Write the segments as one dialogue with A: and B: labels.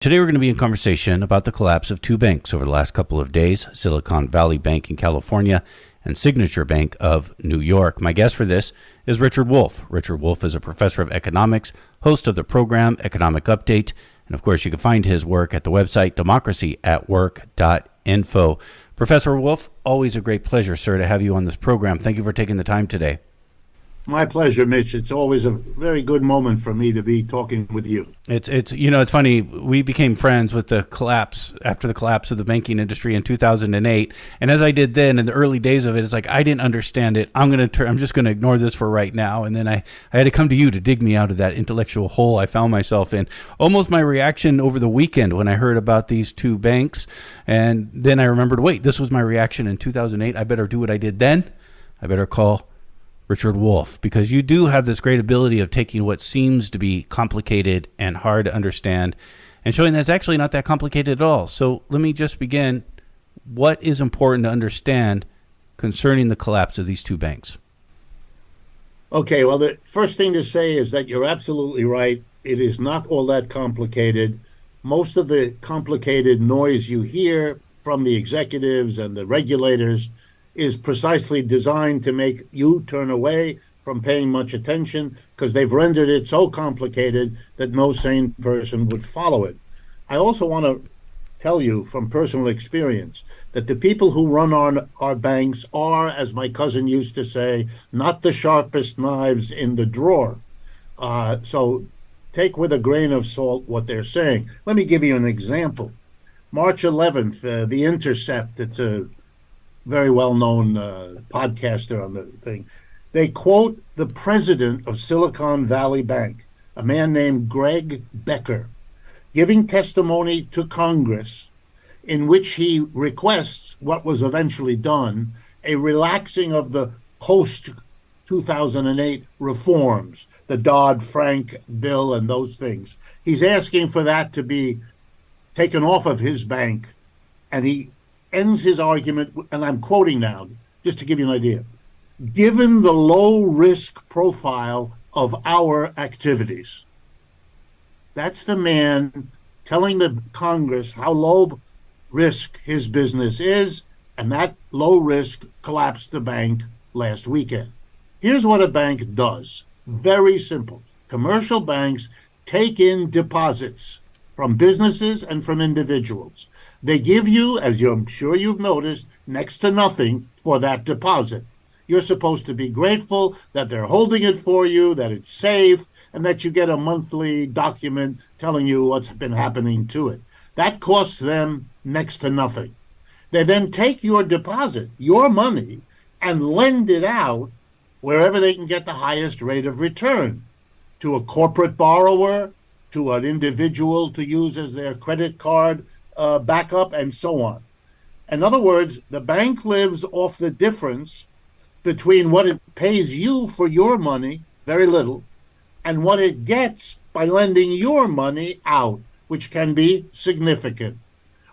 A: Today we're going to be in conversation about the collapse of two banks over the last couple of days, Silicon Valley Bank in California and Signature Bank of New York. My guest for this is Richard Wolff. Richard Wolff is a professor of economics, host of the program Economic Update, and of course you can find his work at the website democracyatwork.info. Professor Wolff, always a great pleasure, sir, to have you on this program. Thank you for taking the time today.
B: My pleasure, Mitch. It's always a very good moment for me to be talking with you.
A: It's funny. We became friends with after the collapse of the banking industry in 2008. And as I did then in the early days of it, it's like, I didn't understand it. I'm just going to ignore this for right now. And then I had to come to you to dig me out of that intellectual hole I found myself in. Almost my reaction over the weekend when I heard about these two banks. And then I remembered, wait, this was my reaction in 2008. I better do what I did then. I better call Richard Wolff, because you do have this great ability of taking what seems to be complicated and hard to understand and showing that it's actually not that complicated at all. So let me just begin. What is important to understand concerning the collapse of these two banks?
B: Okay, well, the first thing to say is that you're absolutely right. It is not all that complicated. Most of the complicated noise you hear from the executives and the regulators is precisely designed to make you turn away from paying much attention, because they've rendered it so complicated that no sane person would follow it. I also want to tell you from personal experience that the people who run our banks are, as my cousin used to say, not the sharpest knives in the drawer. So take with a grain of salt what they're saying. Let me give you an example. March 11th, The Intercept, it's a very well-known podcaster on the thing. They quote the president of Silicon Valley Bank, a man named Greg Becker, giving testimony to Congress in which he requests what was eventually done, a relaxing of the post-2008 reforms, the Dodd-Frank bill and those things. He's asking for that to be taken off of his bank, and he ends his argument, and I'm quoting now, just to give you an idea. Given the low risk profile of our activities. That's the man telling the Congress how low risk his business is, and that low risk collapsed the bank last weekend. Here's what a bank does. Very simple. Commercial banks take in deposits from businesses and from individuals. They give you, as I'm sure you've noticed, next to nothing for that deposit. You're supposed to be grateful that they're holding it for you, that it's safe, and that you get a monthly document telling you what's been happening to it. That costs them next to nothing. They then take your deposit, your money, and lend it out wherever they can get the highest rate of return, to a corporate borrower, to an individual to use as their credit card backup, and so on. In other words, the bank lives off the difference between what it pays you for your money, very little, and what it gets by lending your money out, which can be significant.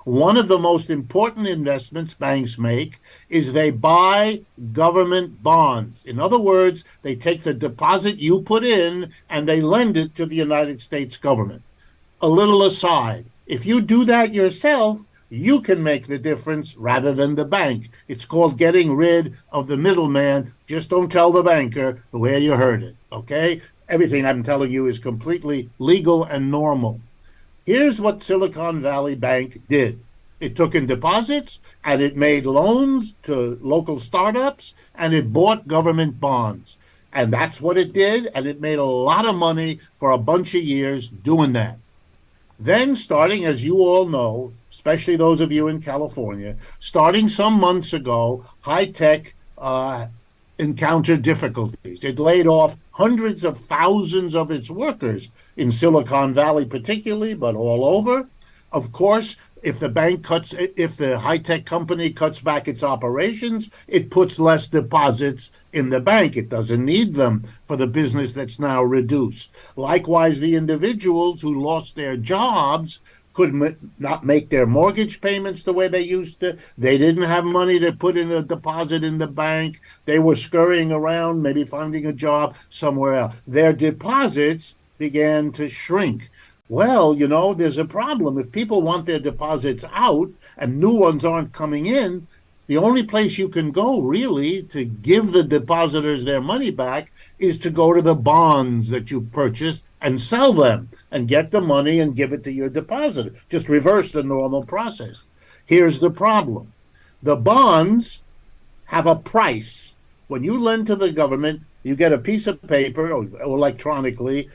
B: One of the most important investments banks make is they buy government bonds. In other words, they take the deposit you put in and they lend it to the United States government. A little aside, if you do that yourself, you can make the difference rather than the bank. It's called getting rid of the middleman. Just don't tell the banker where you heard it, okay? Everything I'm telling you is completely legal and normal. Here's what Silicon Valley Bank did. It took in deposits, and it made loans to local startups, and it bought government bonds. And that's what it did, and it made a lot of money for a bunch of years doing that. Then, starting, as you all know, especially those of you in California, starting some months ago, high-tech encountered difficulties. It laid off hundreds of thousands of its workers in Silicon Valley particularly, but all over. Of course, if the high-tech company cuts back its operations, it puts less deposits in the bank. It doesn't need them for the business that's now reduced. Likewise, the individuals who lost their jobs could not make their mortgage payments the way they used to. They didn't have money to put in a deposit in the bank. They were scurrying around, maybe finding a job somewhere else. Their deposits began to shrink. Well, there's a problem. If people want their deposits out and new ones aren't coming in, the only place you can go really to give the depositors their money back is to go to the bonds that you purchased and sell them and get the money and give it to your depositor. Just reverse the normal process. Here's the problem. The bonds have a price. When you lend to the government, you get a piece of paper or electronically.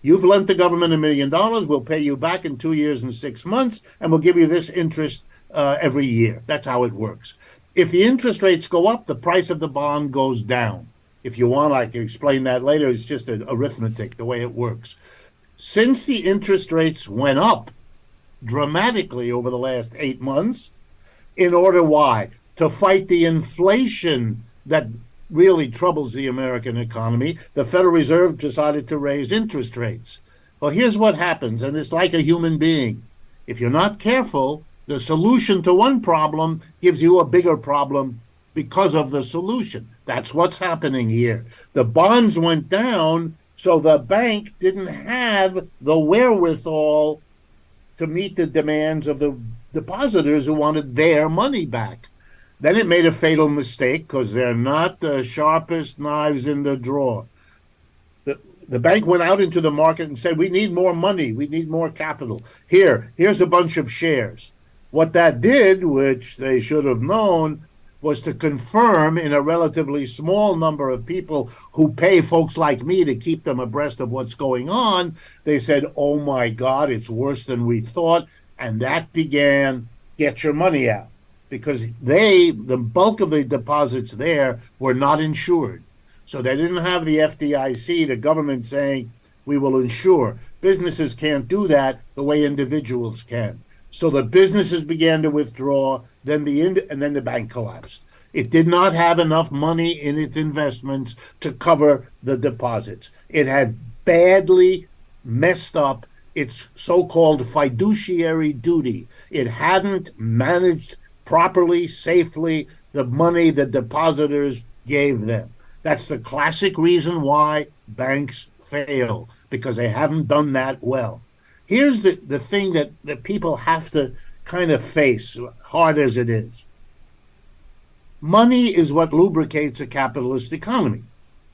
B: You've lent the government $1 million. We'll pay you back in 2 years and 6 months, and we'll give you this interest every year. That's how it works. If the interest rates go up, the price of the bond goes down. If you want, I can explain that later. It's just an arithmetic, the way it works. Since the interest rates went up dramatically over the last 8 months, in order why? To fight the inflation that really troubles the American economy, the Federal Reserve decided to raise interest rates. Well, here's what happens, and it's like a human being. If you're not careful, the solution to one problem gives you a bigger problem because of the solution. That's what's happening here. The bonds went down, so the bank didn't have the wherewithal to meet the demands of the depositors who wanted their money back. Then it made a fatal mistake because they're not the sharpest knives in the drawer. The bank went out into the market and said, we need more money. We need more capital. Here's a bunch of shares. What that did, which they should have known, was to confirm in a relatively small number of people who pay folks like me to keep them abreast of what's going on. They said, oh my God, it's worse than we thought. And that began, get your money out. Because the bulk of the deposits there were not insured. So they didn't have the FDIC, the government saying, we will insure. Businesses can't do that the way individuals can. So the businesses began to withdraw, and then the bank collapsed. It did not have enough money in its investments to cover the deposits. It had badly messed up its so-called fiduciary duty. It hadn't managed properly, safely, the money the depositors gave them. That's the classic reason why banks fail, because they haven't done that well. Here's the thing that people have to kind of face, hard as it is. Money is what lubricates a capitalist economy.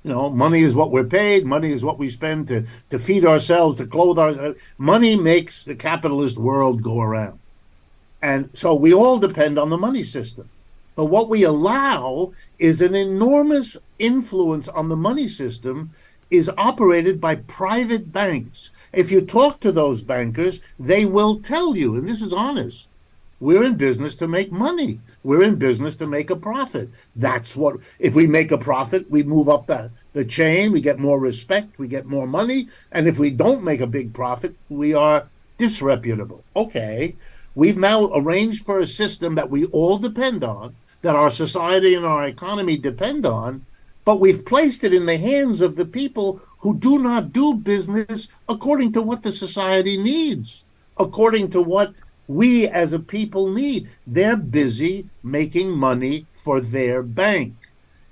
B: Money is what we're paid. Money is what we spend to feed ourselves, to clothe ourselves. Money makes the capitalist world go around. And so we all depend on the money system. But what we allow is an enormous influence on the money system is operated by private banks. If you talk to those bankers, they will tell you, and this is honest, we're in business to make money. We're in business to make a profit. If we make a profit, we move up the chain, we get more respect, we get more money. And if we don't make a big profit, we are disreputable. Okay. We've now arranged for a system that we all depend on, that our society and our economy depend on, but we've placed it in the hands of the people who do not do business according to what the society needs, according to what we as a people need. They're busy making money for their bank.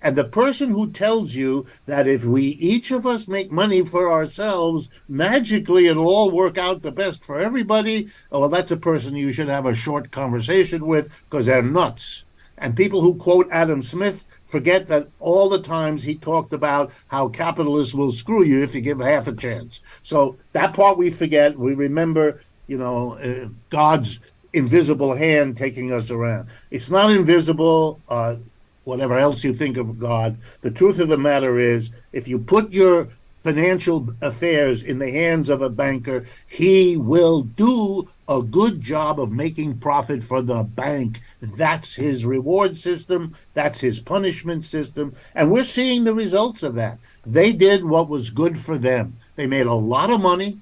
B: And the person who tells you that if we each of us make money for ourselves, magically it'll all work out the best for everybody, well, that's a person you should have a short conversation with, because they're nuts. And people who quote Adam Smith forget that all the times he talked about how capitalists will screw you if you give half a chance. So that part we forget. We remember, God's invisible hand taking us around. It's not invisible. Whatever else you think of God, the truth of the matter is, if you put your financial affairs in the hands of a banker, he will do a good job of making profit for the bank. That's his reward system. That's his punishment system. And we're seeing the results of that. They did what was good for them. They made a lot of money.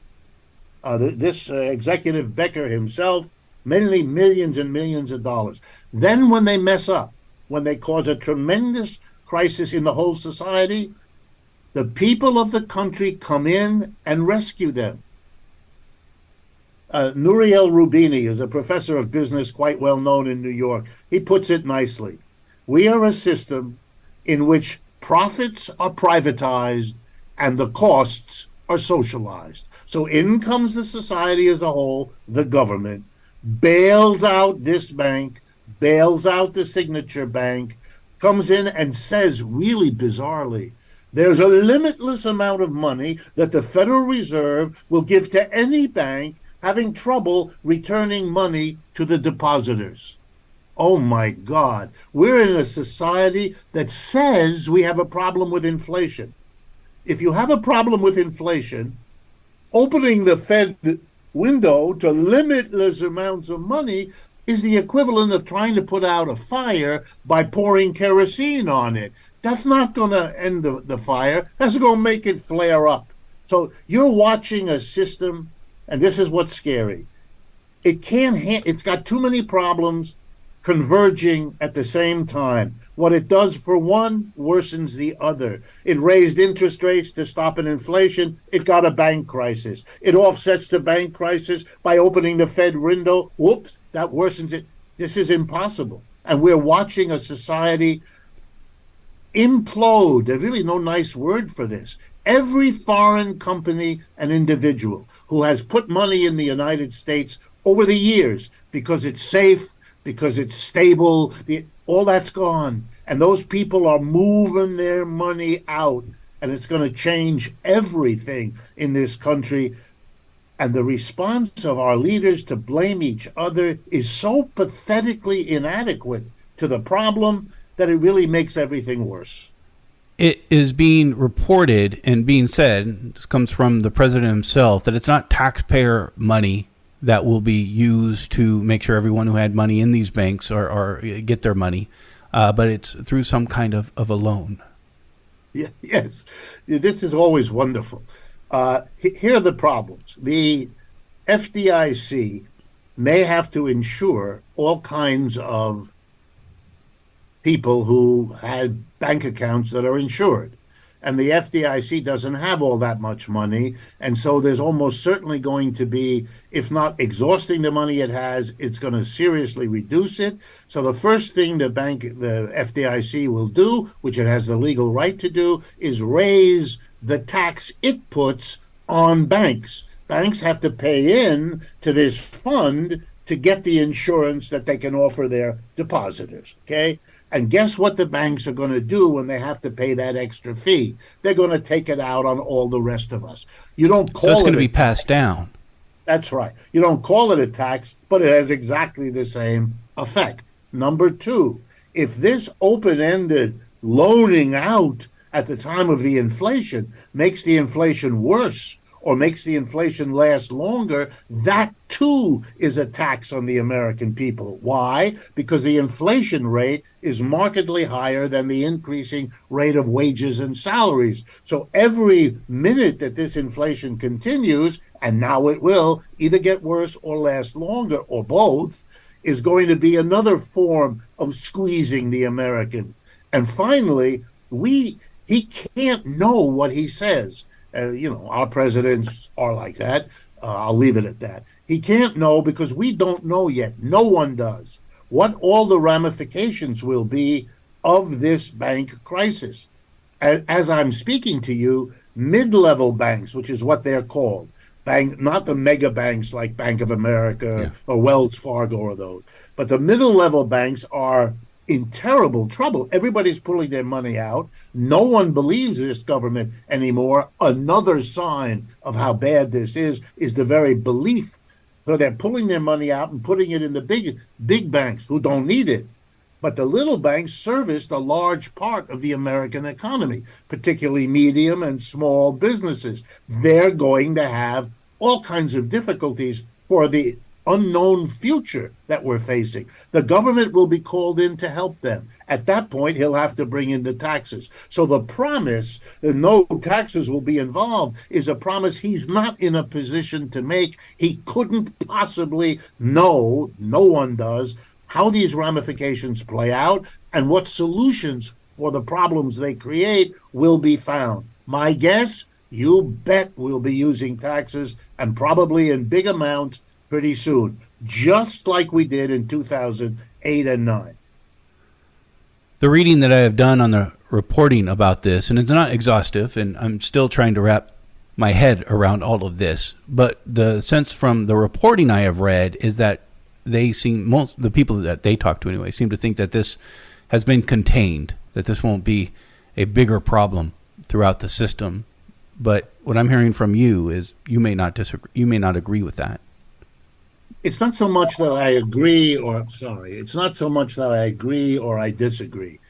B: This executive Becker himself, many millions and millions of dollars. Then when they mess up, when they cause a tremendous crisis in the whole society, the people of the country come in and rescue them. Nouriel Roubini is a professor of business quite well known in New York. He puts it nicely. We are a system in which profits are privatized and the costs are socialized. So in comes the society as a whole, the government, bails out this bank, bails out the signature bank, comes in and says, really bizarrely, there's a limitless amount of money that the Federal Reserve will give to any bank having trouble returning money to the depositors. Oh my God. We're in a society that says we have a problem with inflation. If you have a problem with inflation, opening the Fed window to limitless amounts of money is the equivalent of trying to put out a fire by pouring kerosene on it. That's not going to end the fire. That's going to make it flare up. So you're watching a system, and this is what's scary. It's got too many problems converging at the same time. What it does for one worsens the other. It raised interest rates to stop an inflation. It got a bank crisis. It offsets the bank crisis by opening the Fed window. Whoops, that worsens it. This is impossible. And we're watching a society implode. There's really no nice word for this. Every foreign company and individual who has put money in the United States over the years because it's safe, because it's stable, all that's gone. And those people are moving their money out, and it's going to change everything in this country. And the response of our leaders to blame each other is so pathetically inadequate to the problem that it really makes everything worse.
A: It is being reported and being said, this comes from the president himself, that it's not taxpayer money that will be used to make sure everyone who had money in these banks or get their money, but it's through some kind of a loan.
B: Yeah, yes, this is always wonderful. Here are the problems. The FDIC may have to insure all kinds of people who had bank accounts that are insured. And the FDIC doesn't have all that much money. And so there's almost certainly going to be, if not exhausting the money it has, it's going to seriously reduce it. So the first thing the FDIC will do, which it has the legal right to do, is raise the tax it puts on banks. Banks have to pay in to this fund to get the insurance that they can offer their depositors, okay? And guess what the banks are going to do when they have to pay that extra fee? They're going to take it out on all the rest of us. You don't call it.
A: So it's going to be passed down.
B: That's right. You don't call it a tax, but it has exactly the same effect. Number two, if this open-ended loaning out at the time of the inflation makes the inflation worse or makes the inflation last longer, that too is a tax on the American people. Why? Because the inflation rate is markedly higher than the increasing rate of wages and salaries. So every minute that this inflation continues, and now it will either get worse or last longer, or both, is going to be another form of squeezing the American. And finally, he can't know what he says. Our presidents are like that. I'll leave it at that. He can't know because we don't know yet. No one does what all the ramifications will be of this bank crisis. As I'm speaking to you, mid-level banks, which is what they're called, not the mega banks like Bank of America or Wells Fargo or those, but the middle-level banks are in terrible trouble. Everybody's pulling their money out. No one believes this government anymore. Another sign of how bad this is the very belief. So they're pulling their money out and putting it in the big banks who don't need it. But the little banks serviced a large part of the American economy, particularly medium and small businesses. They're going to have all kinds of difficulties for the unknown future that we're facing. The government will be called in to help them. At that point, he'll have to bring in the taxes. So the promise that no taxes will be involved is a promise he's not in a position to make. He couldn't possibly know, no one does, how these ramifications play out and what solutions for the problems they create will be found. My guess, you bet we'll be using taxes, and probably in big amounts, pretty soon, just like we did in 2008 and 9.
A: The reading that I have done on the reporting about this, and it's not exhaustive, and I'm still trying to wrap my head around all of this. But the sense from the reporting I have read is that the people that they talk to anyway, seem to think that this has been contained, that this won't be a bigger problem throughout the system. But what I'm hearing from you is you may not disagree. You may not agree with that.
B: It's not so much that I agree or sorry. It's not so much that I agree or I disagree.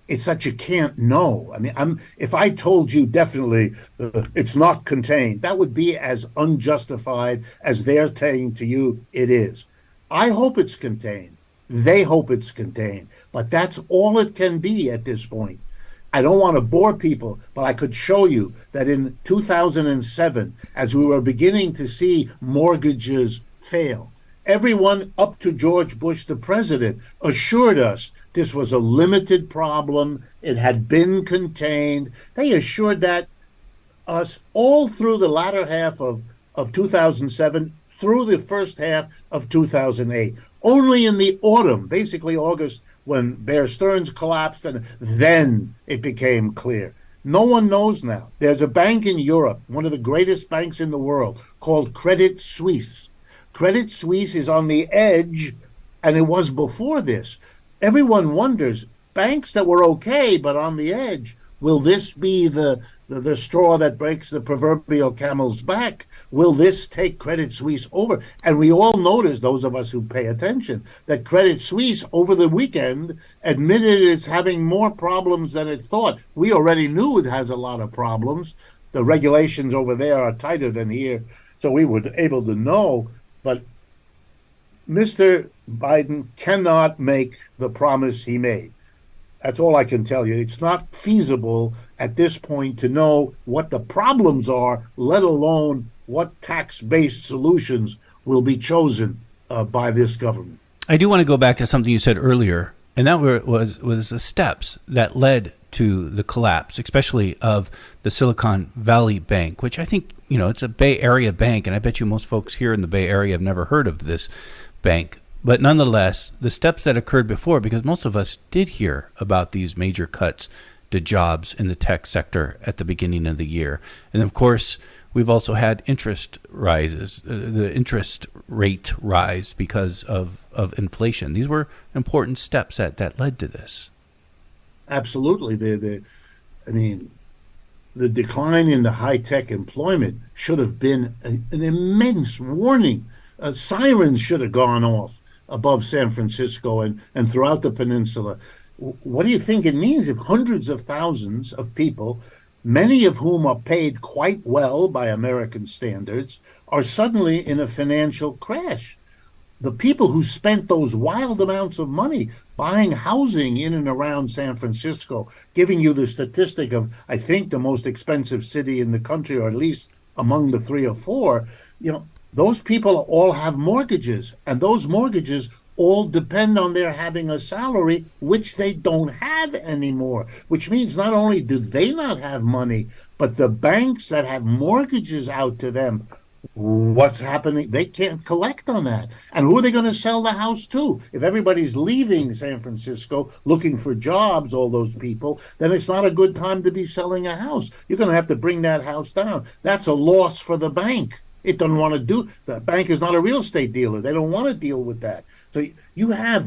B: It's that you can't know. I mean, if I told you definitely it's not contained, that would be as unjustified as they're saying to you it is. I hope it's contained. They hope it's contained. But that's all it can be at this point. I don't want to bore people, but I could show you that in 2007, as we were beginning to see mortgages fail, everyone up to George Bush, the president, assured us this was a limited problem. It had been contained. They assured that us all through the latter half of 2007, through the first half of 2008. Only in the autumn, basically August, when Bear Stearns collapsed, and then it became clear. No one knows now. There's a bank in Europe, one of the greatest banks in the world, called Credit Suisse. Credit Suisse is on the edge, and it was before this. Everyone wonders, banks that were okay but on the edge, will this be the straw that breaks the proverbial camel's back? Will this take Credit Suisse over? And we all noticed, those of us who pay attention, that Credit Suisse over the weekend admitted it's having more problems than it thought. We already knew it has a lot of problems. The regulations over there are tighter than here, so we were able to know. But Mr. Biden cannot make the promise he made. That's all I can tell you. It's not feasible at this point to know what the problems are, let alone what tax-based solutions will be chosen by this government.
A: I do want to go back to something you said earlier, and that was the steps that led to the collapse, especially of the Silicon Valley Bank, which I think, it's a Bay Area bank, and I bet you most folks here in the Bay Area have never heard of this bank. But nonetheless, the steps that occurred before, because most of us did hear about these major cuts to jobs in the tech sector at the beginning of the year. And of course, we've also had interest rises, the interest rate rise because of inflation. These were important steps that led to this.
B: Absolutely. The decline in the high-tech employment should have been an immense warning. Sirens should have gone off above San Francisco and throughout the peninsula. What do you think it means if hundreds of thousands of people, many of whom are paid quite well by American standards, are suddenly in a financial crash? The people who spent those wild amounts of money buying housing in and around San Francisco, giving you the statistic of, I think, the most expensive city in the country, or at least among the 3 or 4, those people all have mortgages, and those mortgages all depend on their having a salary, which they don't have anymore, which means not only do they not have money, but the banks that have mortgages out to them, what's happening? They can't collect on that. And who are they going to sell the house to? If everybody's leaving San Francisco looking for jobs, all those people, then it's not a good time to be selling a house. You're going to have to bring that house down. That's a loss for the bank. It doesn't want to do. The bank is not a real estate dealer. They don't want to deal with that. So you have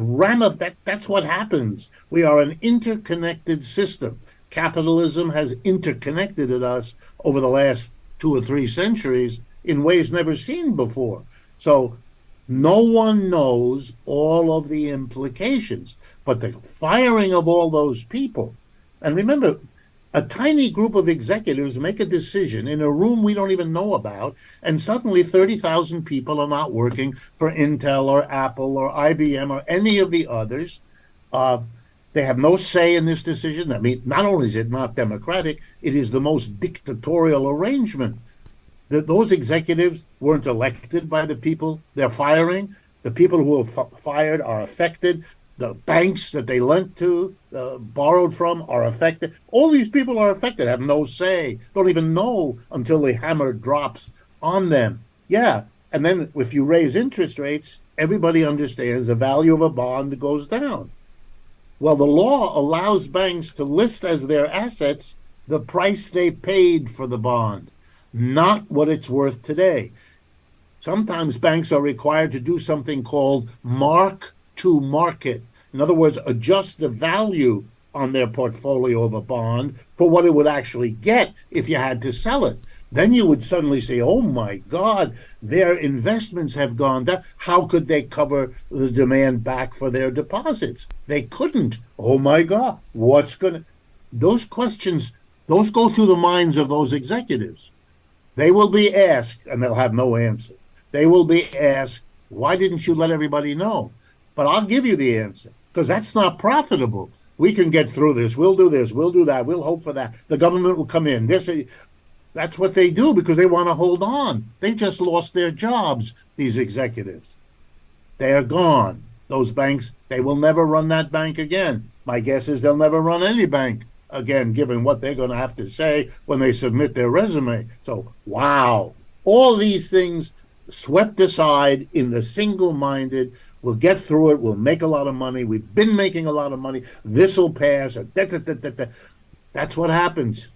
B: that's what happens. We are an interconnected system. Capitalism has interconnected us over the last 2 or 3 centuries in ways never seen before. So no one knows all of the implications, but the firing of all those people. And remember, a tiny group of executives make a decision in a room we don't even know about, and suddenly 30,000 people are not working for Intel or Apple or IBM or any of the others. They have no say in this decision. I mean, not only is it not democratic, it is the most dictatorial arrangement. Those executives weren't elected by the people they're firing. The people who are fired are affected. The banks that they lent to, borrowed from, are affected. All these people are affected, have no say, don't even know until the hammer drops on them. Yeah, and then if you raise interest rates, everybody understands the value of a bond goes down. Well, the law allows banks to list as their assets the price they paid for the bond. not what it's worth today. Sometimes banks are required to do something called mark to market. In other words, adjust the value on their portfolio of a bond for what it would actually get if you had to sell it. Then you would suddenly say, oh my God, their investments have gone down. How could they cover the demand back for their deposits? They couldn't. Oh my God, those questions, those go through the minds of those executives. They will be asked, and they'll have no answer. They will be asked, why didn't you let everybody know? But I'll give you the answer, because that's not profitable. We can get through this. We'll do this. We'll do that. We'll hope for that. The government will come in. That's what they do because they want to hold on. They just lost their jobs, these executives. They are gone. Those banks, they will never run that bank again. My guess is they'll never run any bank again, given what they're going to have to say when they submit their resume. So, wow. All these things swept aside in the single-minded, we'll get through it, we'll make a lot of money, we've been making a lot of money, this will pass. That's what happens.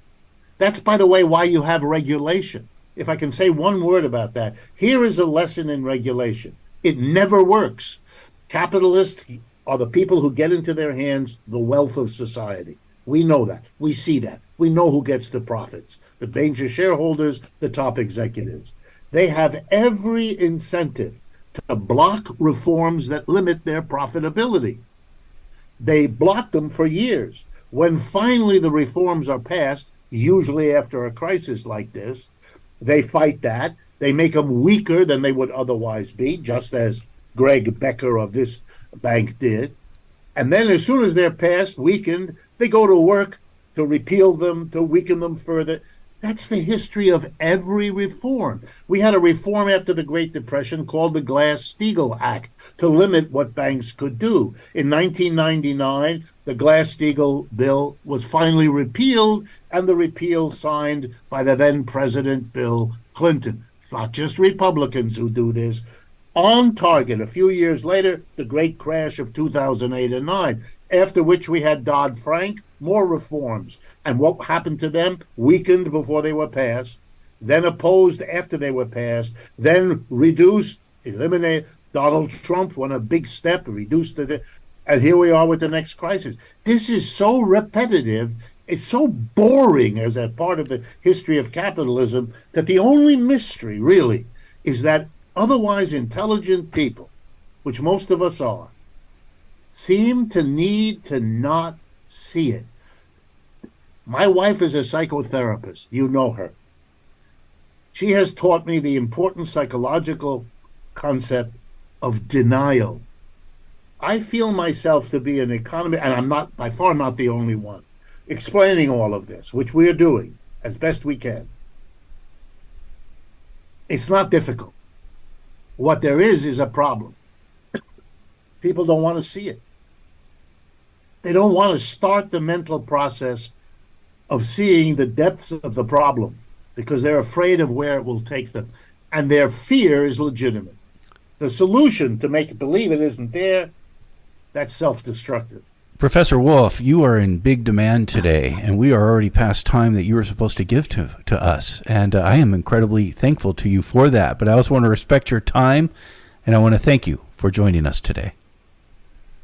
B: That's, by the way, why you have regulation. If I can say one word about that, here is a lesson in regulation. It never works. Capitalists are the people who get into their hands the wealth of society. We know that. We see that. We know who gets the profits. The major shareholders, the top executives. They have every incentive to block reforms that limit their profitability. They block them for years. When finally the reforms are passed, usually after a crisis like this, they fight that. They make them weaker than they would otherwise be, just as Greg Becker of this bank did. And then as soon as they're passed, weakened, they go to work to repeal them, to weaken them further. That's the history of every reform. We had a reform after the Great Depression called the Glass-Steagall Act to limit what banks could do. In 1999, the Glass-Steagall bill was finally repealed, and the repeal signed by the then President Bill Clinton. It's not just Republicans who do this. On target, a few years later, the great crash of 2008 and 9, after which we had Dodd-Frank, more reforms. And what happened to them? Weakened before they were passed, then opposed after they were passed, then reduced, eliminated. Donald Trump went a big step, reduced it, and here we are with the next crisis. This is so repetitive, it's so boring as a part of the history of capitalism that the only mystery, really, is that otherwise intelligent people, which most of us are, seem to need to not see it. My wife is a psychotherapist. You know her. She has taught me the important psychological concept of denial. I feel myself to be an economist, and I'm not, by far not the only one, explaining all of this, which we are doing as best we can. It's not difficult. What there is a problem. People don't want to see it. They don't want to start the mental process of seeing the depths of the problem because they're afraid of where it will take them. And their fear is legitimate. The solution to make believe it isn't there, that's self-destructive.
A: Professor Wolff, you are in big demand today, and we are already past time that you were supposed to give to us. And I am incredibly thankful to you for that. But I also want to respect your time, and I want to thank you for joining us today.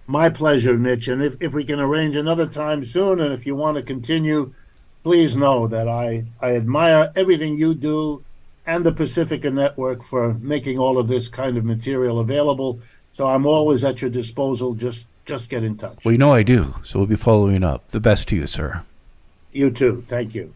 B: My pleasure, Mitch. And if we can arrange another time soon, and if you want to continue, please know that I admire everything you do and the Pacifica Network for making all of this kind of material available. So I'm always at your disposal. Just get in touch.
A: Well, you know I do, so we'll be following up. The best to you, sir.
B: You too. Thank you.